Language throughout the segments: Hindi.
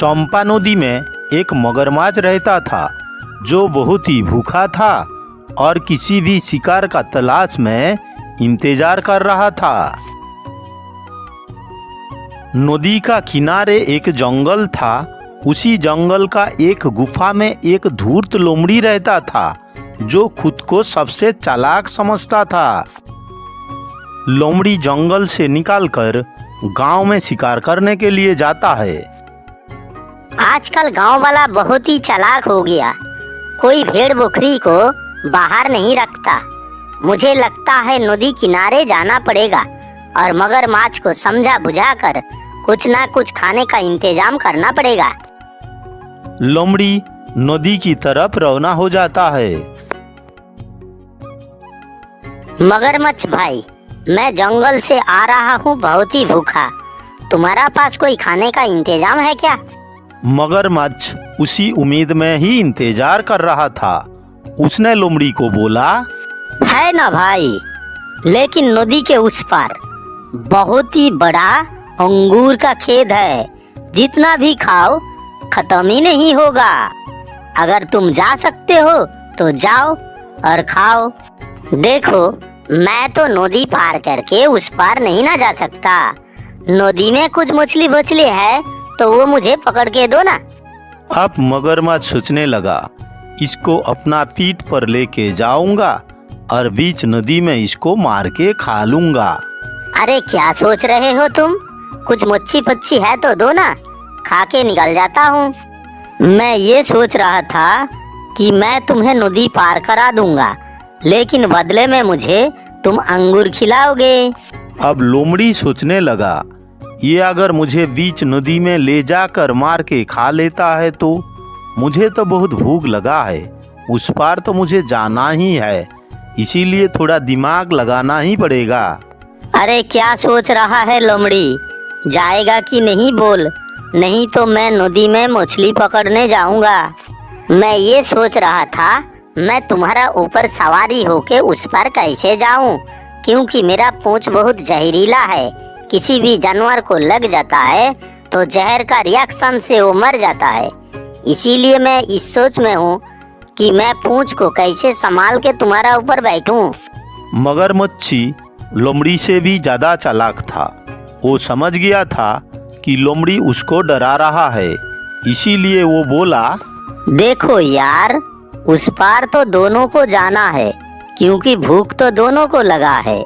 चंपा नदी में एक मगरमच्छ रहता था जो बहुत ही भूखा था और किसी भी शिकार का तलाश में इंतजार कर रहा था। नदी का किनारे एक जंगल था। उसी जंगल का एक गुफा में एक धूर्त लोमड़ी रहता था जो खुद को सबसे चालाक समझता था। लोमड़ी जंगल से निकलकर गांव में शिकार करने के लिए जाता है। आजकल गांव वाला बहुत ही चालाक हो गया। कोई भेड़ बकरी को बाहर नहीं रखता। मुझे लगता है नदी किनारे जाना पड़ेगा और मगरमच्छ को समझा बुझाकर कुछ ना कुछ खाने का इंतजाम करना पड़ेगा। लोमड़ी नदी की तरफ रवाना हो जाता है। मगरमच्छ भाई, मैं जंगल से आ रहा हूँ बहुत ही भूखा। तुम्हारा पास कोई खाने का इंतजाम है क्या? मगरमच्छ उसी उम्मीद में ही इंतजार कर रहा था। उसने लोमड़ी को बोला, है ना भाई, लेकिन नदी के उस पार बहुत ही बड़ा अंगूर का खेत है। जितना भी खाओ खत्म ही नहीं होगा। अगर तुम जा सकते हो तो जाओ और खाओ। देखो, मैं तो नदी पार करके उस पार नहीं ना जा सकता। नदी में कुछ मछली बचली है तो वो मुझे पकड़ के दो ना। अब मगरमच्छ सोचने लगा, इसको अपना पीठ पर लेके जाऊंगा और बीच नदी में इसको मार के खा लूंगा। अरे क्या सोच रहे हो तुम? कुछ मच्छी पच्छी है तो दो ना, खा के निकल जाता हूँ। मैं ये सोच रहा था कि मैं तुम्हें नदी पार करा दूंगा, लेकिन बदले में मुझे तुम अंगूर खिलाओगे। अब लोमड़ी सोचने लगा, ये अगर मुझे बीच नदी में ले जाकर मार के खा लेता है तो मुझे तो बहुत भूख लगा है। उस पार तो मुझे जाना ही है, इसीलिए थोड़ा दिमाग लगाना ही पड़ेगा। अरे क्या सोच रहा है लोमड़ी? जाएगा कि नहीं बोल, नहीं तो मैं नदी में मछली पकड़ने जाऊंगा। मैं ये सोच रहा था मैं तुम्हारा ऊपर सवारी होके उस पर कैसे जाऊं, क्योंकि मेरा पूंछ बहुत जहरीला है। किसी भी जानवर को लग जाता है तो जहर का रिएक्शन से वो मर जाता है। इसीलिए मैं इस सोच में हूँ कि मैं पूंछ को कैसे संभाल के तुम्हारा ऊपर बैठूं। मगरमच्छी लोमड़ी से भी ज्यादा चालाक था। वो समझ गया था कि लोमड़ी उसको डरा रहा है, इसीलिए वो बोला, देखो यार, उस पार तो दोनों को जाना है, क्योंकि भूख तो दोनों को लगा है।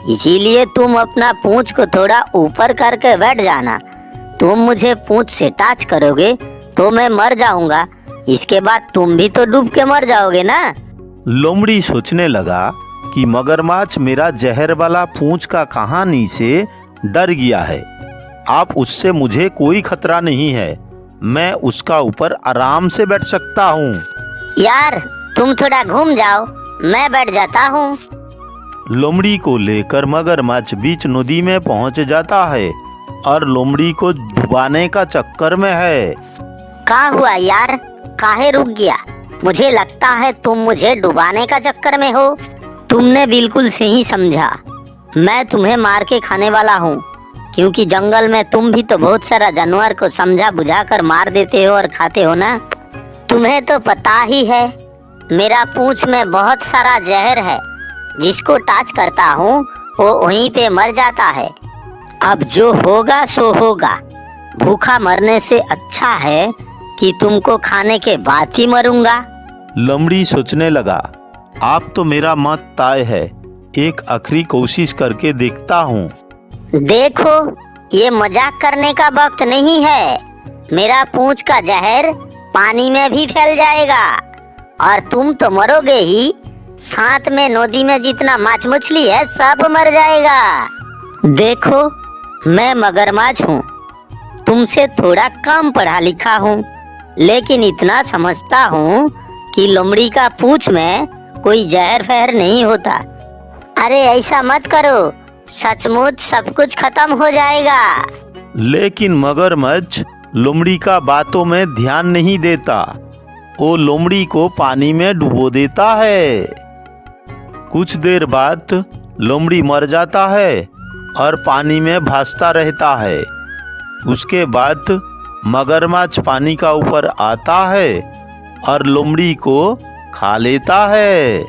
इसीलिए तुम अपना पूंछ को थोड़ा ऊपर करके बैठ जाना। तुम मुझे पूंछ से टच करोगे तो मैं मर जाऊंगा। इसके बाद तुम भी तो डूब के मर जाओगे ना। लोमड़ी सोचने लगा कि मगरमच्छ मेरा जहर वाला पूंछ का कहानी से डर गया है। अब उससे मुझे कोई खतरा नहीं है। मैं उसका ऊपर आराम से बैठ सकता हूँ। यार तुम थोड़ा घूम जाओ, मैं बैठ जाता हूँ। लोमड़ी को लेकर मगरमच्छ बीच नदी में पहुँच जाता है और लोमड़ी को डुबाने का चक्कर में है। क्या हुआ यार, काहे रुक गया? मुझे लगता है तुम मुझे डुबाने का चक्कर में हो। तुमने बिल्कुल सही समझा। मैं तुम्हें मार के खाने वाला हूँ, क्योंकि जंगल में तुम भी तो बहुत सारा जानवर को समझा बुझा कर मार देते हो और खाते हो ना। तुम्हें तो पता ही है मेरा पूंछ में बहुत सारा जहर है। जिसको टच करता हूँ वो वहीं पे मर जाता है। अब जो होगा सो होगा। भूखा मरने से अच्छा है कि तुमको खाने के बाद ही मरूंगा। लोमड़ी सोचने लगा, आप तो मेरा मत तय है, एक आखिरी कोशिश करके देखता हूँ। देखो, ये मजाक करने का वक्त नहीं है। मेरा पूंछ का जहर पानी में भी फैल जाएगा और तुम तो मरोगे ही, साथ में नदी में जितना माछ मछली है सब मर जाएगा। देखो, मैं मगरमच्छ हूँ, तुमसे थोड़ा कम पढ़ा लिखा हूँ, लेकिन इतना समझता हूँ कि लोमड़ी का पूंछ में कोई जहर फहर नहीं होता। अरे ऐसा मत करो, सचमुच सब कुछ खत्म हो जाएगा। लेकिन मगरमच्छ लोमड़ी का बातों में ध्यान नहीं देता। वो लोमड़ी को पानी में डुबो देता है। कुछ देर बाद लोमड़ी मर जाता है और पानी में भासता रहता है। उसके बाद मगरमच्छ पानी का ऊपर आता है और लोमड़ी को खा लेता है।